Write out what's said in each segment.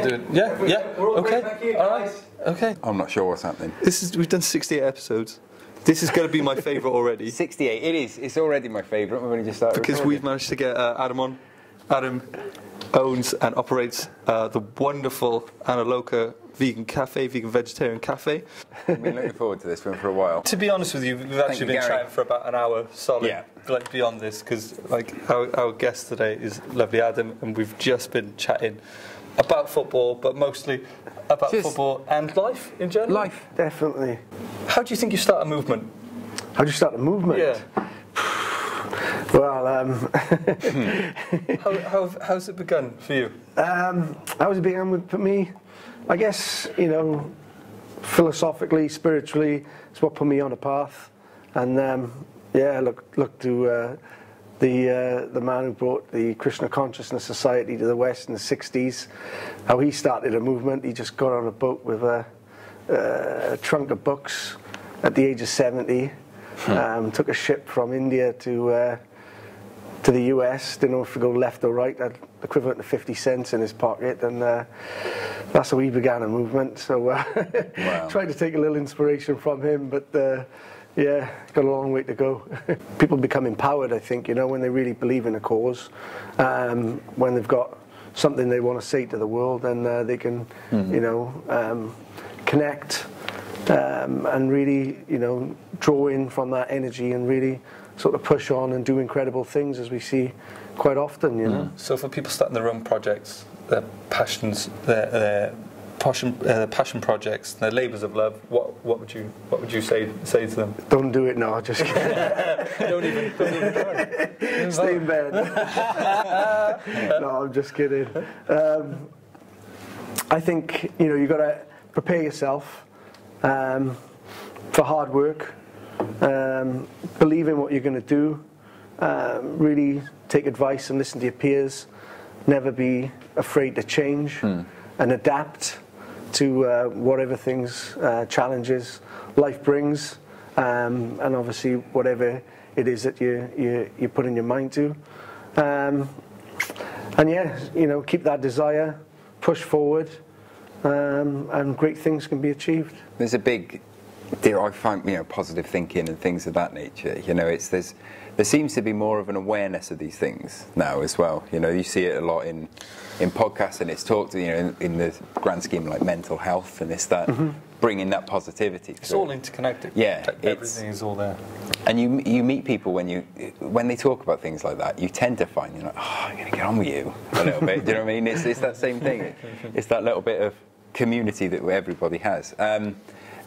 I'll do it. Yeah, yeah. Okay. All right. Okay. I'm not sure what's happening. We've done 68 episodes. This is going to be my favourite already. 68. It is. It's already my favourite. We've only just started because recording. we've managed to get Adam on. Adam owns and operates the wonderful Anna Loka vegan vegetarian cafe. I've been looking forward to this one for a while. To be honest with you, we've actually been chatting for about an hour solid, Yeah. like beyond this, because like our guest today is lovely Adam, and we've just been chatting about football, but mostly about football and life in general. Life, definitely. How do you think you start a movement? How do you start a movement? Yeah. Well, how's it begun for you? how's it begun for me? I guess, you know, philosophically, spiritually, it's what put me on a path. And yeah, look to the man who brought the Krishna Consciousness Society to the West in the 60s, how he started a movement. He just got on a boat with a trunk of books at the age of 70, took a ship from India to the US, didn't know if to go left or right, had equivalent to 50 cents in his pocket, and that's how he began a movement. So wow. Tried to take a little inspiration from him, but yeah, got a long way to go. People become empowered, I think, you know, when they really believe in a cause, when they've got something they want to say to the world, and they can, you know, connect and really, you know, draw in from that energy and really sort of push on and do incredible things, as we see quite often, you know. So for people starting their own projects, their passions, their passion projects, their labours of love, what would you say to them? Don't do it now, just don't even try. Stay in bed. No, I'm just kidding. I think, you know, you've got to prepare yourself for hard work, believe in what you're going to do, really take advice and listen to your peers, never be afraid to change and adapt to whatever things, challenges life brings, and obviously whatever it is that you put in your mind to, and yeah, you know, keep that desire, push forward, and great things can be achieved. There's a big, I find, you know, positive thinking and things of that nature. You know, there seems to be more of an awareness of these things now as well. You know, you see it a lot in podcasts, and it's talked, you know, in the grand scheme like mental health, and it's that bringing that positivity. It's all interconnected. Yeah, everything is all there. And you meet people when they talk about things like that, you tend to find, you're like, oh, I'm going to get on with you a little bit. Do you know what I mean? It's that same thing. It's that little bit of community that everybody has.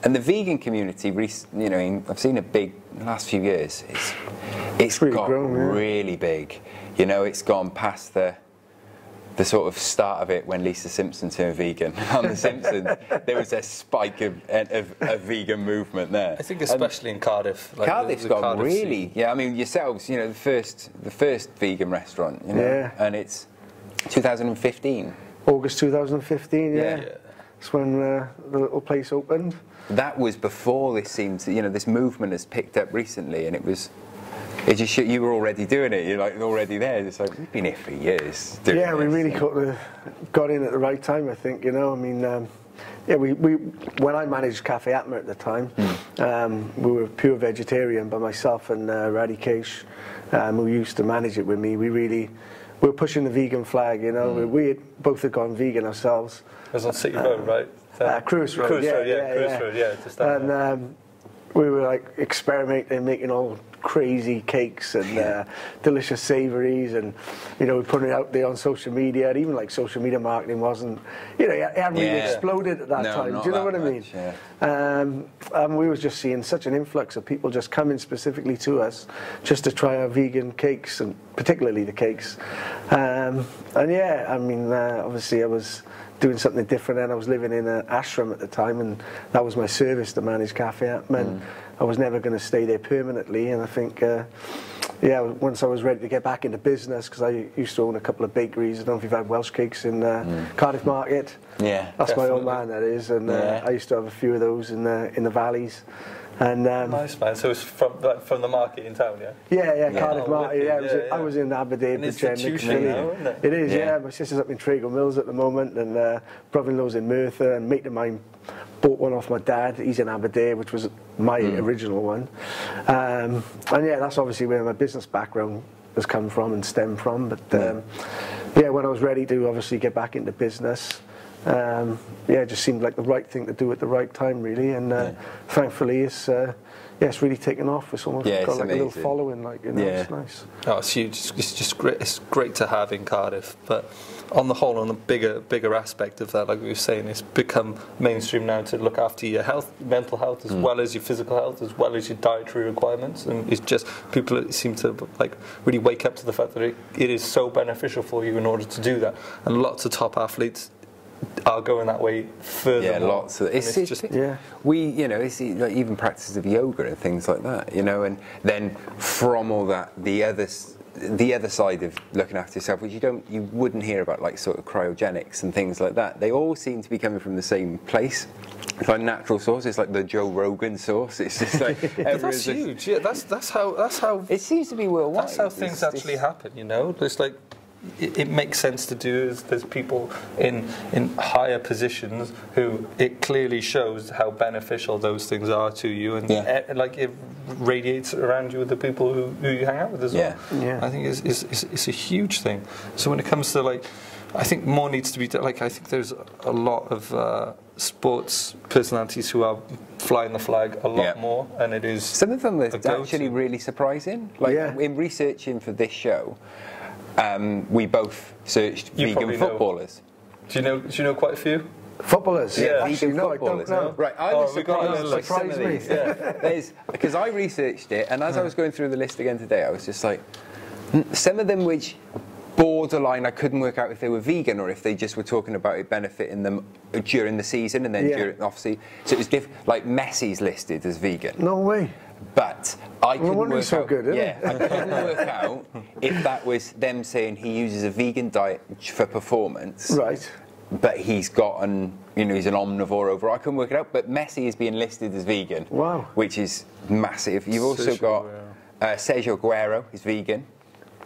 And the vegan community, you know, I've seen a big, in the last few years, it's really got grown, yeah. really big. You know, it's gone past the sort of start of it when Lisa Simpson turned vegan on The Simpsons. There was a spike of vegan movement there. I think especially in Cardiff. Like Cardiff's gone Cardiff really, scene. yeah. I mean, yourselves, you know, the first vegan restaurant, you know, Yeah. and it's 2015. August 2015, yeah. Yeah. That's when the little place opened. That was before this seemed to, you know, this movement has picked up recently, and it just you were already doing it. You're like already there. It's like we've been here for years. Yeah, we really got in at the right time, I think. You know, I mean, yeah, we when I managed Cafe Atma at the time, we were pure vegetarian. But myself and Radikesh, who used to manage it with me, we were pushing the vegan flag. You know, we both had gone vegan ourselves. It was on City Road, right? Cruise Road, Cruise Road, yeah. Just and we were like experimenting, making all crazy cakes and delicious savouries, and you know, we put it out there on social media. And even like social media marketing wasn't, you know, it hadn't really exploded at that time. Do you know what I mean? Yeah. And we was just seeing such an influx of people just coming specifically to us just to try our vegan cakes, and particularly the cakes. And yeah, I mean, obviously I was doing something different, and I was living in an ashram at the time, and that was my service to manage Cafe Atma, and I was never going to stay there permanently. And I think yeah, once I was ready to get back into business, because I used to own a couple of bakeries. I don't know if you've had Welsh cakes in Cardiff Market. Yeah, that's definitely my old man, that is. And I used to have a few of those in the valleys. And nice, man. So it's from the market in town, yeah? yeah, Cardiff Oh, market. Yeah, wicked. I was in Aberdeen. An institution now, isn't it? It is, Yeah. yeah. My sister's up in Trago Mills at the moment, and brother-in-law's in Merthyr, and a mate of mine bought one off my dad. He's in Aberdeen, which was my original one. And yeah, that's obviously where my business background has come from and stemmed from. But yeah, when I was ready to obviously get back into business, yeah, it just seemed like the right thing to do at the right time, really. And thankfully, it's really taken off. It's almost got like a little following, like, you know, it's nice. Oh, it's huge. It's just great. It's great to have in Cardiff. But on the whole, on the bigger aspect of that, like we were saying, it's become mainstream now to look after your health, mental health, as well as your physical health, as well as your dietary requirements. And it's just people seem to like really wake up to the fact that it is so beneficial for you in order to do that. And lots of top athletes are going that way further. Yeah, lots of it's like even practices of yoga and things like that, you know, and then from all that, the other side of looking after yourself, which you wouldn't hear about, like sort of cryogenics and things like that. They all seem to be coming from the same place. It's like natural source. It's like the Joe Rogan source. It's just like that's huge. Yeah, that's how it seems to be worldwide. That's how things actually happen. You know, it's like. It makes sense to do. There's people in higher positions who it clearly shows how beneficial those things are to you, and like it radiates around you with the people who you hang out with as well. Yeah. I think it's a huge thing. So when it comes to like, I think more needs to be done. Like I think there's a lot of sports personalities who are flying the flag a lot more, and it is some of them are actually really surprising. Like in researching for this show. We both searched vegan footballers. Do you know quite a few? Footballers? Yeah, vegan footballers. I don't know. Right, I was surprised by some of these. Because I researched it, and as I was going through the list again today, I was just like, some of them which borderline, I couldn't work out if they were vegan or if they just were talking about it benefiting them during the season and then during off-season. So it was like Messi's listed as vegan. No way. But I couldn't work out. So good, I couldn't work out if that was them saying he uses a vegan diet for performance, right? But he's got he's an omnivore overall. I couldn't work it out. But Messi is being listed as vegan, which is massive. You've also got Sergio Aguero is vegan.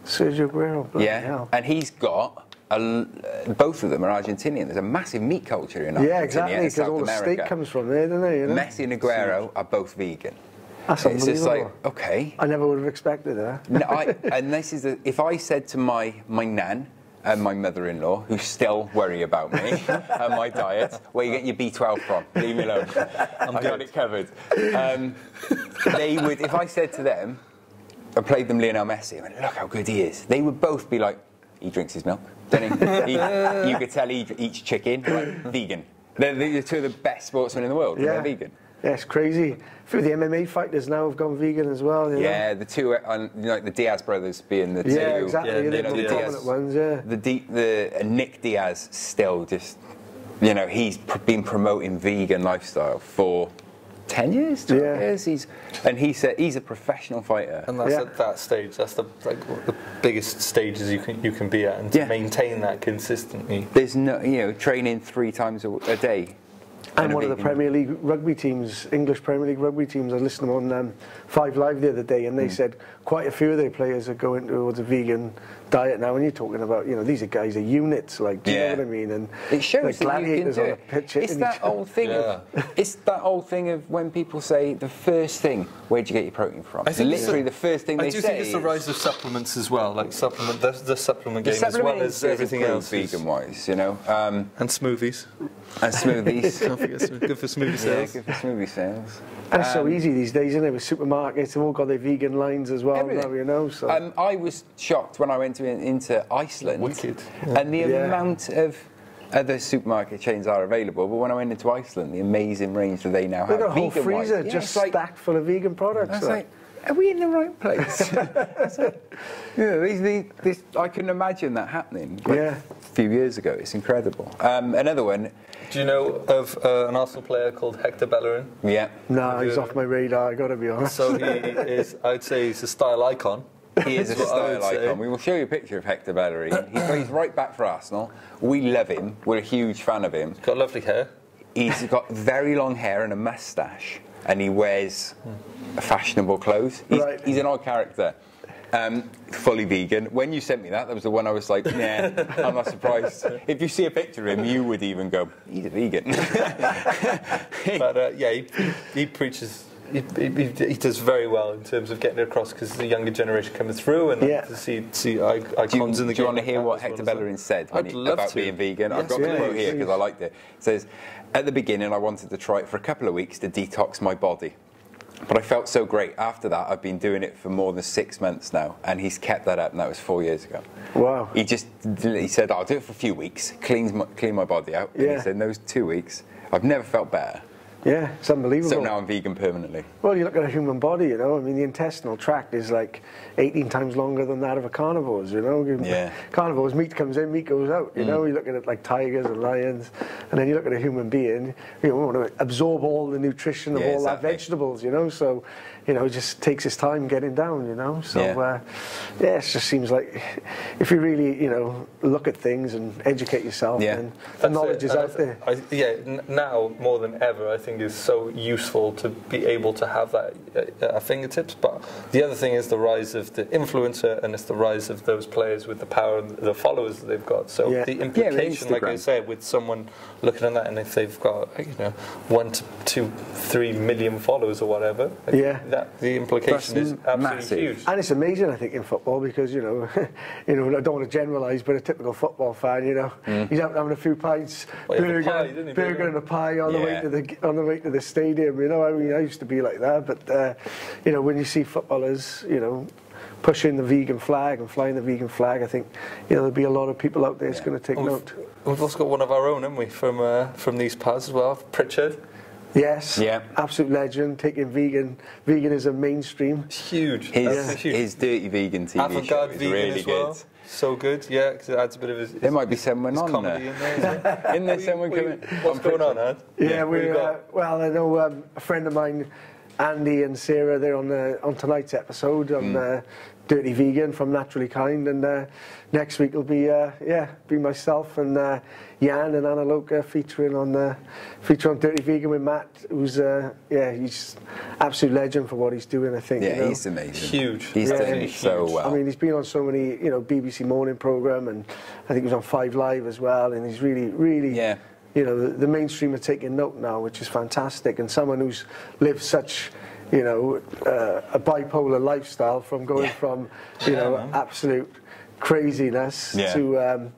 Sergio Aguero, and he's got. Both of them are Argentinian. There's a massive meat culture in Argentina. Yeah, exactly, because all the steak comes from there, doesn't it? You know? Messi and Aguero are both vegan. That's it's just like, okay. I never would have expected that. No, and this is if I said to my nan and my mother-in-law, who still worry about me and my diet, where you get your B12 from? Leave me alone. I got it covered. They would, if I said to them, I played them Lionel Messi, I went, look how good he is. They would both be like, he drinks his milk, doesn't he? You could tell he eats chicken, right? Vegan. They're two of the best sportsmen in the world. They're vegan. Yeah, it's crazy. A few of the MMA fighters now have gone vegan as well. You know? The two, like the Diaz brothers being the two. Yeah, exactly. The dominant ones, The Nick Diaz still just, he's been promoting vegan lifestyle for 10 years, 12 years. He said he's a professional fighter. And that's at that stage. That's the biggest stages you can be at, and to maintain that consistently. There's no, training 3 times a day. And one of the Premier League rugby teams, English Premier League rugby teams, I listened to them on 5 Live the other day, and they said quite a few of their players are going towards a vegan diet now. And you're talking about, these are guys are units, like, do you know what I mean? And it shows that you can do it. It's that old thing. It's that old thing of when people say the first thing, where'd you get your protein from? I think literally the first thing they say. I do think it's the rise of supplements as well, like the supplement game as well as everything else. Vegan-wise, and smoothies. And smoothies. Good for smoothie sales. Yeah, good for smoothie sales. And it's so easy these days, isn't it? With supermarkets, they've all got their vegan lines as well now, So. I was shocked when I went into Iceland. Wicked. And the amount of other supermarket chains are available, but when I went into Iceland, the amazing range that they now have. They've got a whole freezer just stacked full of vegan products. I was like, are we in the right place? I can imagine that happening a few years ago. It's incredible. Another one. Do you know of an Arsenal player called Hector Bellerin? Yeah. No, he's off my radar, I got to be honest. So he is, I'd say he's a style icon. He is a style icon. We will show you a picture of Hector Bellerin. He's right back for Arsenal. We love him. We're a huge fan of him. He's got lovely hair. He's got very long hair and a moustache. and he wears fashionable clothes. He's an odd character. Fully vegan. When you sent me that was the one I was like, nah, I'm not surprised. If you see a picture of him, you would even go, he's a vegan. But yeah, he preaches. He does very well in terms of getting it across, because the younger generation coming through, and to see icons in the game. Do you want to hear what Hector Bellerin said about being vegan? I've got the quote here because I liked it. It says, at the beginning I wanted to try it for a couple of weeks to detox my body. But I felt so great. After that, I've been doing it for more than 6 months now, and he's kept that up, and that was 4 years ago. Wow. He said, I'll do it for a few weeks, clean my body out. And he said, in those 2 weeks, I've never felt better. Yeah, it's unbelievable. So now I'm vegan permanently. Well, you look at a human body, you know, I mean, the intestinal tract is like 18 times longer than that of a carnivore's, you know. Yeah. Carnivores, meat comes in, meat goes out, you know. You look at it like tigers and lions, and then you look at a human being, you want to absorb all the nutrition of all that vegetables, you know, so, you know, it just takes its time getting down, you know. So, it just seems like if you really, you know, look at things and educate yourself, then the knowledge is out there. Now more than ever, I think is so useful to be able to have that at our fingertips. But the other thing is the rise of the influencer, and it's the rise of those players with the power and the followers that they've got. So the implication, like I said, with someone looking at that, and if they've got 1 to 2, 3 million followers or whatever, the implication is absolutely massive. Huge. And it's amazing, I think, in football, because I don't want to generalise, but a typical football fan, he's out having a few pints, burger and a pie on the way to the stadium. I mean, I used to be like that, but when you see footballers, pushing the vegan flag and flying the vegan flag, I think there'll be a lot of people out there that's going to take note. We've also got one of our own, haven't we, from these parts as well, Pritchard. Yes, absolute legend, taking veganism mainstream. It's huge. His Dirty Vegan TV show is really good. So good, because it adds a bit of his there might be someone on comedy there. In there. Isn't there someone coming? What's going on, Ad? Yeah, well, I know a friend of mine, Andy and Sarah, they're on tonight's episode on Dirty Vegan from Naturally Kind, and next week will be myself and Jan and Anna Loka featuring on Dirty Vegan with Matt, who's he's absolute legend for what he's doing. I think. Yeah, he's amazing. Huge. He's doing it so well. I mean, he's been on so many BBC morning program, and I think he was on 5 Live as well, and he's really the mainstream are taking note now, which is fantastic, and someone who's lived such a bipolar lifestyle, from going from absolute craziness to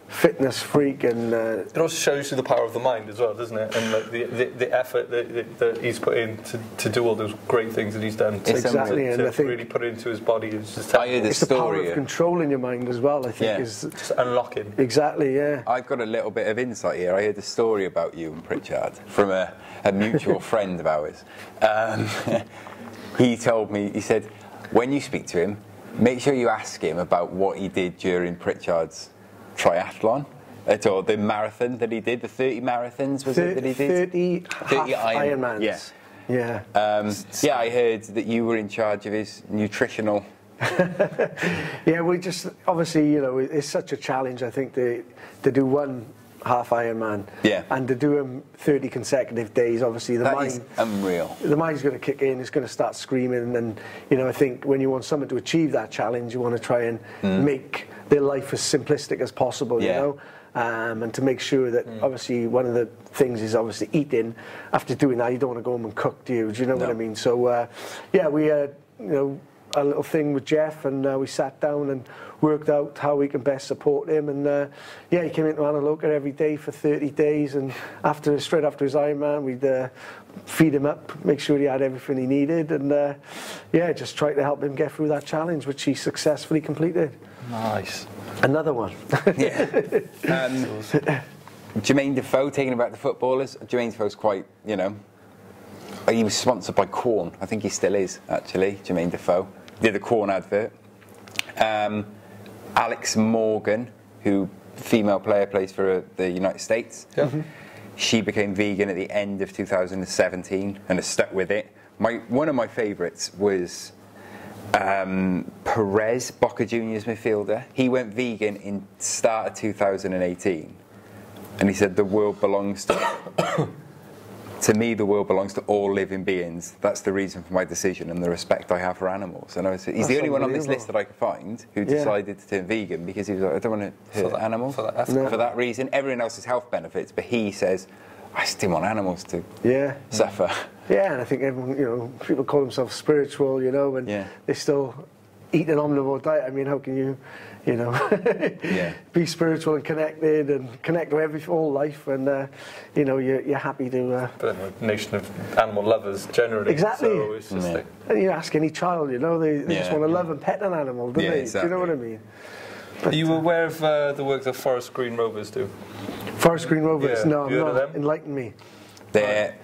fitness freak, and it also shows you the power of the mind as well, doesn't it? And the effort that he's put in to do all those great things that he's done. Exactly, and I think really put it into his body is just it's the power of controlling your mind as well. I think is just unlocking. Exactly, yeah. I've got a little bit of insight here. I heard a story about you and Pritchard from a mutual friend of ours. He told me, he said, when you speak to him, make sure you ask him about what he did during Pritchard's triathlon, or the marathon that he did, the 30 marathons, was it that he did? 30 Ironmans. Yeah. I heard that you were in charge of his nutritional... we just, obviously, it's such a challenge, I think, to do one half Ironman, and to do them 30 consecutive days. Obviously, the mind is unreal. The mind's going to kick in. It's going to start screaming, and I think when you want someone to achieve that challenge, you want to try and make their life as simplistic as possible. And to make sure that obviously one of the things is obviously eating. After doing that, you don't want to go home and cook, do you? Do you know what I mean? So we had a little thing with Jeff, and we sat down and worked out how we can best support him, and he came into Anna Loka every day for 30 days, and straight after his Ironman, we'd feed him up, make sure he had everything he needed, and just try to help him get through that challenge, which he successfully completed. Nice. Another one. Jermaine Defoe, taking about the footballers. Jermaine Defoe's quite, he was sponsored by Quorn. I think he still is, actually, Jermaine Defoe. Did the Quorn advert. Alex Morgan, who female player, plays for the United States. She became vegan at the end of 2017 and has stuck with it. One of my favourites was Perez, Boca Juniors midfielder. He went vegan in start of 2018, and he said the world belongs to to me, the world belongs to all living beings. That's the reason for my decision and the respect I have for animals. And he's the only one on this list that I could find who decided to turn vegan because he was like, I don't want to hurt animals. For that reason. Everyone else has health benefits, but he says, I still want animals to suffer. Yeah, and I think everyone, you know, people call themselves spiritual, you know, and they still eat an omnivore diet. I mean, how can you, you know, be spiritual and connected and connect with all life, and you know, you're happy to. But a nation of animal lovers generally. Exactly. So it's just like, and you ask any child, you know, they just want to love and pet an animal, don't they? Exactly. Do you know what I mean? Are you aware of the work that Forest Green Rovers do? Forest Green Rovers? Yeah. No, I'm You heard of not. them? Enlighten me. They're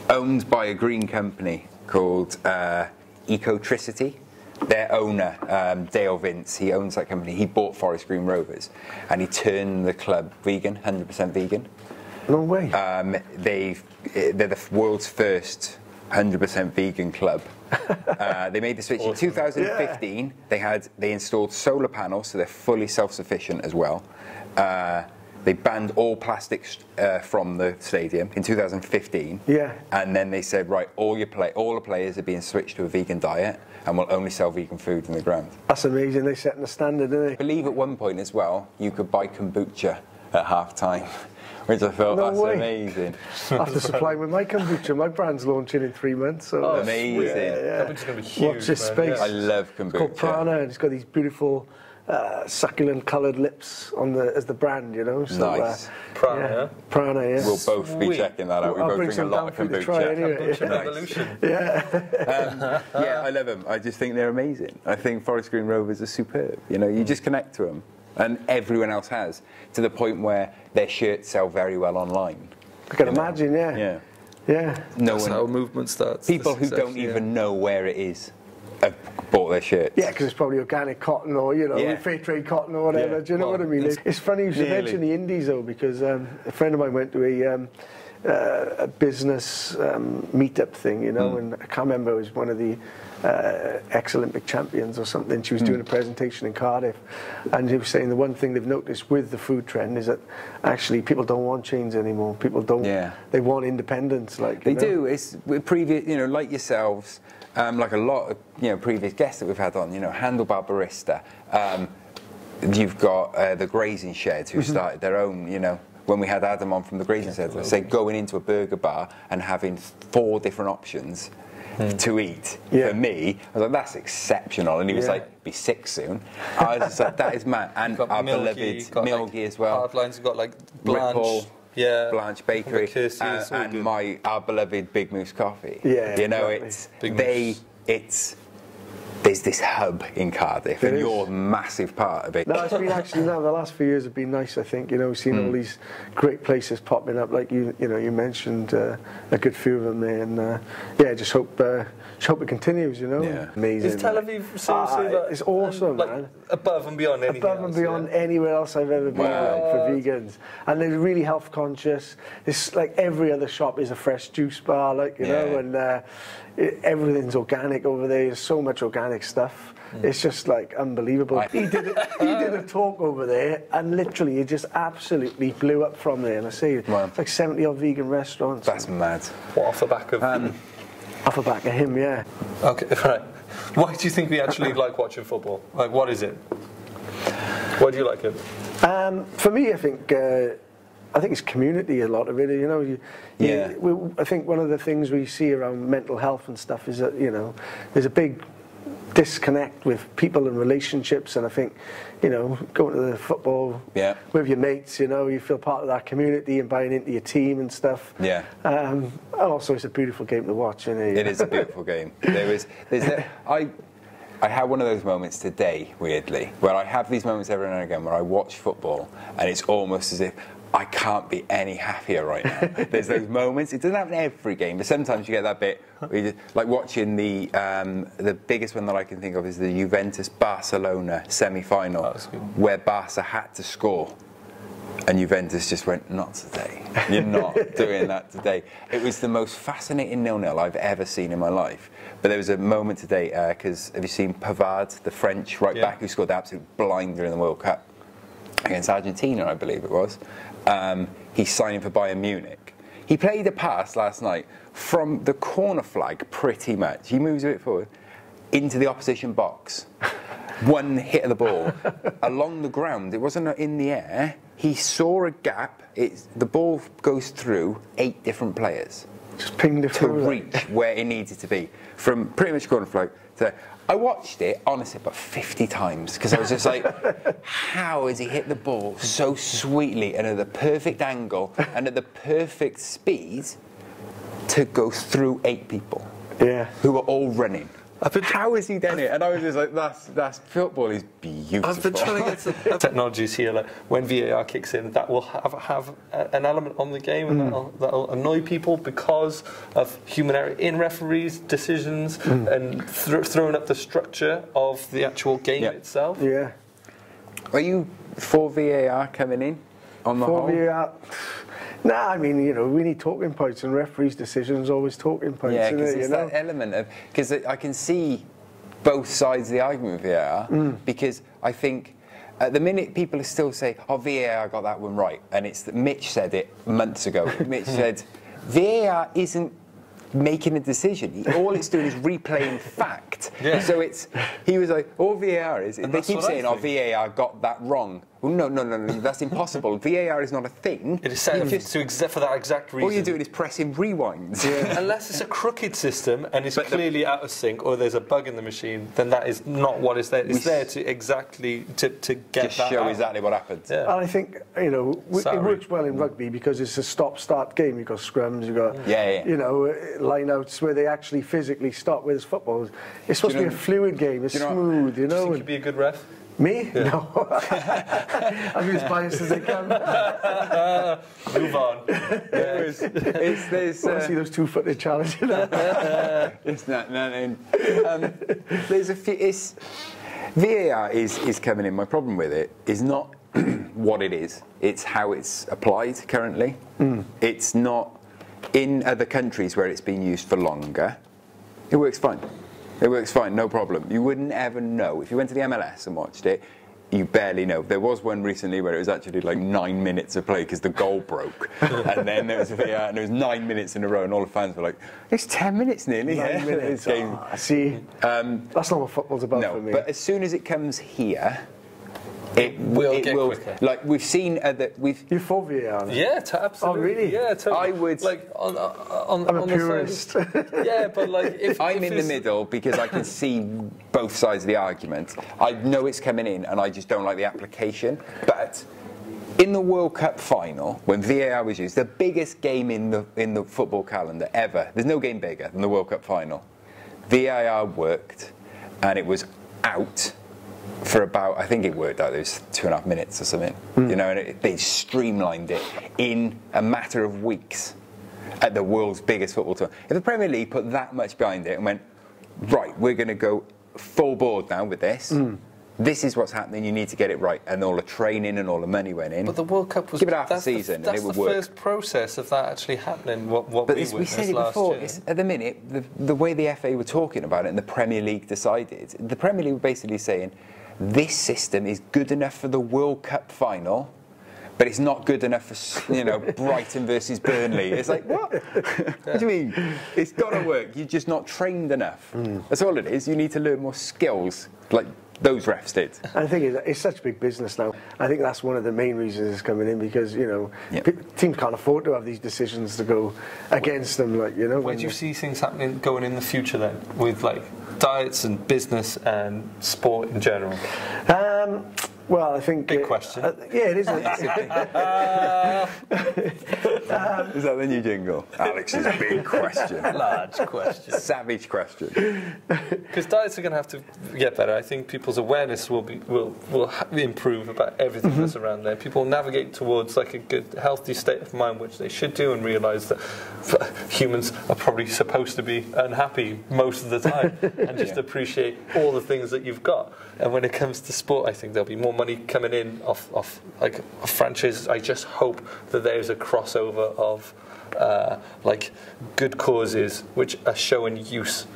owned by a green company called Ecotricity. Their owner, Dale Vince, he owns that company. He bought Forest Green Rovers, and he turned the club vegan, 100% vegan. No way. They're the world's first 100% vegan club. They made the switch in 2015. They installed solar panels, so they're fully self-sufficient as well. They banned all plastics from the stadium in 2015. Yeah. And then they said, right, all the players are being switched to a vegan diet, and will only sell vegan food in the ground. That's amazing. They're setting the standard, aren't they? I believe at one point as well, you could buy kombucha at half-time, which I thought, that's amazing. I have to supply with my kombucha. My brand's launching in 3 months. So amazing. Kombucha's going to be huge. Watch this space. I love kombucha. It's called Prana, and it's got these beautiful succulent coloured lips on as the brand, you know. So, nice. Prana, Prana, yeah. We'll both be checking that out. We I'll both bring drink a some lot down of for you to kombucha. try anyway. Kombucha revolution. Yeah, I love them. I just think they're amazing. I think Forest Green Rovers are superb. You know, you just connect to them, and everyone else has, to the point where their shirts sell very well online. I can imagine, yeah. That's how a movement starts. People who don't even know where it is have bought their shirts. Yeah, because it's probably organic cotton or, you know, fair trade cotton or whatever. Do you know what I mean? It's funny you should mention the indies, though, because a friend of mine went to a business meetup thing, you know, and I can't remember, it was one of the ex-Olympic champions or something. She was doing a presentation in Cardiff, and he was saying the one thing they've noticed with the food trend is that actually people don't want chains anymore. People don't. They want independence. Like they do. It's with previous, you know, like yourselves, like a lot of previous guests that we've had on. You know, Handlebar Barista. You've got the Grazing Sheds who started their own. You know, when we had Adam on from the Grazing Sheds, say going into a burger bar and having 4 different options to eat. For me, I was like, that's exceptional. And he was like, be 6 soon. I was just like, that is mad. And our beloved Milky as well. Hardlines, you've got like Blanche. Blanche Bakery. And our beloved Bigmoose Coffee. You know, there's this hub in Cardiff, and you're a massive part of it. No, it's been actually, the last few years have been nice, I think. You know, we've seen all these great places popping up, like you mentioned a good few of them there, and just hope it continues, you know. Amazing. Is Tel Aviv seriously it's awesome, like, man. Above and beyond anything Above and beyond anywhere else I've ever been for vegans. And they're really health conscious. It's like every other shop is a fresh juice bar, like, you know, and everything's organic over there. There's so much organic stuff. It's just like unbelievable. He did a talk over there, and literally it just absolutely blew up from there. And I say, it's like 70 odd vegan restaurants. That's mad. What, off the back of... off the back of him, yeah. Okay, right. Why do you think we actually like watching football? Like, what is it? Why do you like it? For me, I think it's community, a lot of it, you know. I think one of the things we see around mental health and stuff is that, you know, there's a big disconnect with people and relationships, and I think, you know, going to the football with your mates, you know, you feel part of that community and buying into your team and stuff. And also it's a beautiful game to watch, isn't it? It is a beautiful game. I had one of those moments today, weirdly, where I have these moments every now and again where I watch football and it's almost as if I can't be any happier right now. There's those moments. It doesn't happen every game, but sometimes you get that bit where you just, like watching the biggest one that I can think of is the Juventus-Barcelona semi-final, where Barca had to score. And Juventus just went, not today. You're not doing that today. It was the most fascinating 0-0 I've ever seen in my life. But there was a moment today, because have you seen Pavard, the French right back who scored the absolute blinder in the World Cup against Argentina, I believe it was. He's signing for Bayern Munich. He played a pass last night from the corner flag, pretty much. He moves a bit forward into the opposition box. One hit of the ball along the ground. It wasn't in the air. He saw a gap. The ball goes through 8 different players. Just pinged it to reach where it needed to be, from pretty much corner flag to. I watched it honestly about 50 times because I was just like, how has he hit the ball so sweetly and at the perfect angle and at the perfect speed to go through 8 people? Yeah. Who are all running. How has he done it? And I was just like, that's football is beautiful. I've been trying to get to technologies here, like when VAR kicks in, that will have an element on the game, and that'll annoy people because of human error in referees' decisions and throwing up the structure of the actual game itself. Yeah. Are you for VAR coming in on the whole? VAR. Nah, I mean, you know, we need talking points, and referees' decisions always talking points. Yeah, because it's that element of, because I can see both sides of the argument with VAR, because I think at the minute people still say, oh, VAR got that one right, and it's that Mitch said it months ago. Mitch said VAR isn't making a decision. All it's doing is replaying fact. Yeah. So he was like, all VAR is, they keep saying, oh, VAR got that wrong. Well, no, that's impossible. VAR is not a thing. It is set for that exact reason. All you're doing is pressing rewinds. Yeah. Unless it's a crooked system and it's clearly out of sync, or there's a bug in the machine, then that is not what is there. It's there to exactly to get just that show out. exactly what happens. Yeah. And I think, you know, it works well in rugby because it's a stop-start game. You've got scrums, you've got, you know, line-outs where they actually physically stop. Whereas football, it's supposed to be a fluid game. It's smooth, you know. Do you think you'd be a good ref? Me? Yeah. No. I'm as biased as I can. Move on. There's, want to see those 2-footed challenges. It's not nothing. There's a few. VAR is coming in. My problem with it is not what it is. It's how it's applied currently. It's not in other countries where it's been used for longer. It works fine. It works fine, no problem. You wouldn't ever know. If you went to the MLS and watched it, you barely know. There was one recently where it was actually like 9 minutes of play because the goal broke. And then there was a VAR and it was 9 minutes in a row and all the fans were like, it's 10 minutes nearly. 9 minutes. See, that's not what football's about for me. But as soon as it comes here, it will quicker. Like we've seen You're for VAR? Yeah, absolutely. Oh, really? Yeah, totally. I would. Like I'm a purist. Yeah, but like if I'm in the middle because I can see both sides of the argument. I know it's coming in, and I just don't like the application. But in the World Cup final, when VAR was used, the biggest game in the football calendar ever. There's no game bigger than the World Cup final. VAR worked, and it was out. For about, I think it worked out, it was 2.5 minutes or something, you know, and they streamlined it in a matter of weeks at the world's biggest football tournament. If the Premier League put that much behind it and went, right, we're going to go full board now with this, this is what's happening, you need to get it right, and all the training and all the money went in. But the World Cup was... Give it half a season and it would work. That's the first process of that actually happening, what but we we said it before, at the minute, the way the FA were talking about it and the Premier League decided, the Premier League were basically saying, this system is good enough for the World Cup final, but it's not good enough for, you know, Brighton versus Burnley. It's like, what? What do you mean? It's got to work. You're just not trained enough. That's all it is. You need to learn more skills, like those refs did. I think it's such big business now. I think that's one of the main reasons it's coming in because, you know, teams can't afford to have these decisions to go against them. Like, you know. Where do you see things happening going in the future then, with like diets and business and sport in general? Well, I think... Big question. Yeah, it is. Is that the new jingle? Alex's big question. Large question. Savage question. Because diets are going to have to get better. I think people's awareness will improve about everything that's around there. People will navigate towards like a good, healthy state of mind, which they should do, and realise that humans are probably supposed to be unhappy most of the time, and just appreciate all the things that you've got. And when it comes to sport, I think there'll be more money coming in off like a franchise. I just hope that there's a crossover of like good causes which are showing use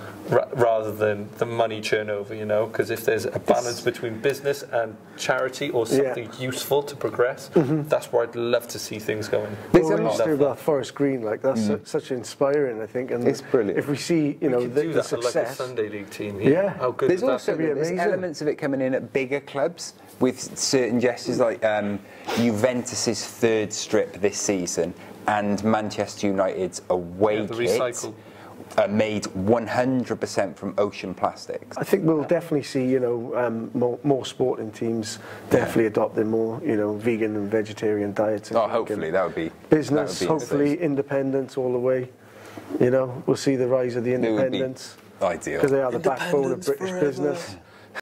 rather than the money turnover, you know, because if there's a balance between business and charity or something useful to progress, that's where I'd love to see things going. There's a lot about Forest Green, like that's such inspiring, I think, and it's brilliant. If we see, you know, the success, like a Sunday League team, how good there's would also that be? there's elements of it coming in at bigger clubs with certain gestures, like Juventus's third strip this season and Manchester United's away kit are made 100% from ocean plastics. I think we'll definitely see, you know, more sporting teams definitely adopting more, you know, vegan and vegetarian diets. Oh, hopefully that would be business. Hopefully independence all the way. You know, we'll see the rise of the independents. Ideal. Because they are the backbone of British business.